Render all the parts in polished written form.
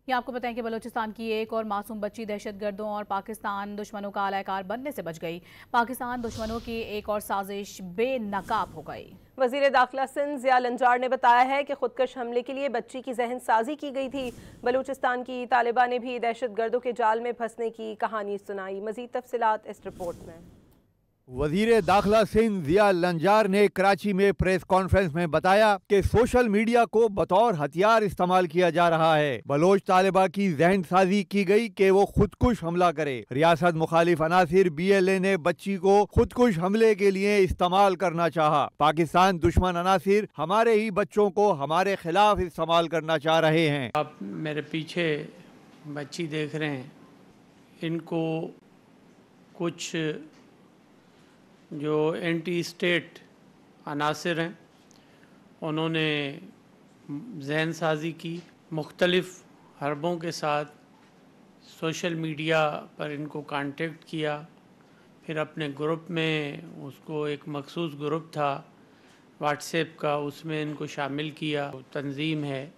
یہ آپ کو بتائیں کہ بلوچستان کی ایک اور معصوم بچی دہشت گردوں اور پاکستان دشمنوں کا اعلی کار بننے سے بچ گئی۔ پاکستان دشمنوں کی ایک اور سازش بے نقاب ہو گئی۔ وزیر داخلہ سندھ ضیاء لنجار نے بتایا ہے کہ خودکش حملے کے لیے بچی کی ذہن سازی کی گئی تھی۔ بلوچستان کی طالبہ نے بھی دہشت گردوں کے جال میں پھنسنے کی کہانی سنائی۔ مزید تفصیلات اس رپورٹ میں۔ وزیر داخلہ سندھ ضیاء لنجار نے کراچی میں پریس کانفرنس میں بتایا کہ سوشل میڈیا کو بطور ہتھیار استعمال کیا جا رہا ہے۔ بلوچ طالبہ کی ذہن سازی کی گئی کہ وہ خودکش حملہ کرے۔ ریاست مخالف عناصر BLA نے بچی کو خودکش حملے کے لیے استعمال کرنا چاہا۔ پاکستان دشمن عناصر ہمارے ہی بچوں کو ہمارے خلاف استعمال کرنا چاہ رہے ہیں۔ آپ میرے پیچھے بچی دیکھ رہے ہیں، ان کو کچھ جو اینٹی اسٹیٹ عناصر ہیں انہوں نے ذہن سازی کی، مختلف حربوں کے ساتھ سوشل میڈیا پر ان کو کانٹیکٹ کیا، پھر اپنے گروپ میں اس کو ایک مخصوص گروپ تھا واٹس ایپ کا، اس میں ان کو شامل کیا۔ تنظیم ہے،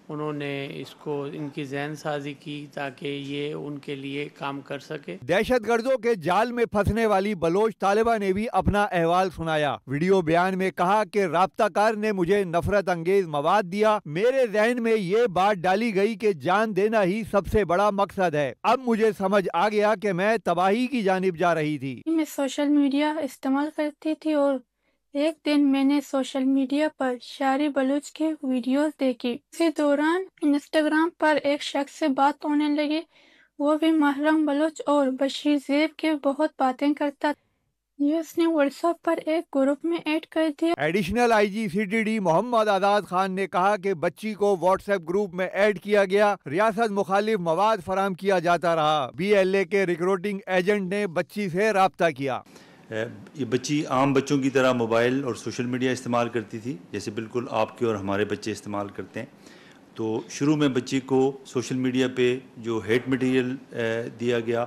انہوں نے اس کو ان کی ذہن سازی کی تاکہ یہ ان کے لیے کام کر سکے۔ دہشت گردوں کے جال میں پھنسنے والی بلوچ طالبہ نے بھی اپنا احوال سنایا۔ ویڈیو بیان میں کہا کہ رابطہ کار نے مجھے نفرت انگیز مواد دیا، میرے ذہن میں یہ بات ڈالی گئی کہ جان دینا ہی سب سے بڑا مقصد ہے۔ اب مجھے سمجھ آ گیا کہ میں تباہی کی جانب جا رہی تھی۔ میں سوشل میڈیا استعمال کرتی تھی اور ایک دن میں نے سوشل میڈیا پر شاعری بلوچ کے ویڈیوز دیکھی۔ اسی دوران انسٹاگرام پر ایک شخص سے بات ہونے لگی، وہ بھی محرم بلوچ اور بشیر زیب کے بہت باتیں کرتا تھا۔ یہ اس نے واٹس ایپ پر ایک گروپ میں ایڈ کر دیا۔ ایڈیشنل IG CTD محمد آزاد خان نے کہا کہ بچی کو واٹس ایپ گروپ میں ایڈ کیا گیا، ریاست مخالف مواد فراہم کیا جاتا رہا۔ BLA کے ریکروٹنگ ایجنٹ نے بچی سے رابطہ کیا۔ یہ بچی عام بچوں کی طرح موبائل اور سوشل میڈیا استعمال کرتی تھی، جیسے بالکل آپ کے اور ہمارے بچے استعمال کرتے ہیں۔ تو شروع میں بچی کو سوشل میڈیا پہ جو ہیٹ مٹیریل دیا گیا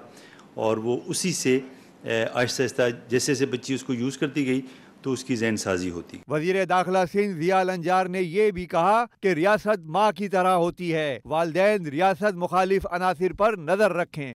اور وہ اسی سے آہستہ آہستہ جیسے جیسے بچی اس کو یوز کرتی گئی تو اس کی ذہن سازی ہوتی۔ وزیر داخلہ سندھ ضیاء لنجار نے یہ بھی کہا کہ ریاست ماں کی طرح ہوتی ہے، والدین ریاست مخالف عناصر پر نظر رکھیں۔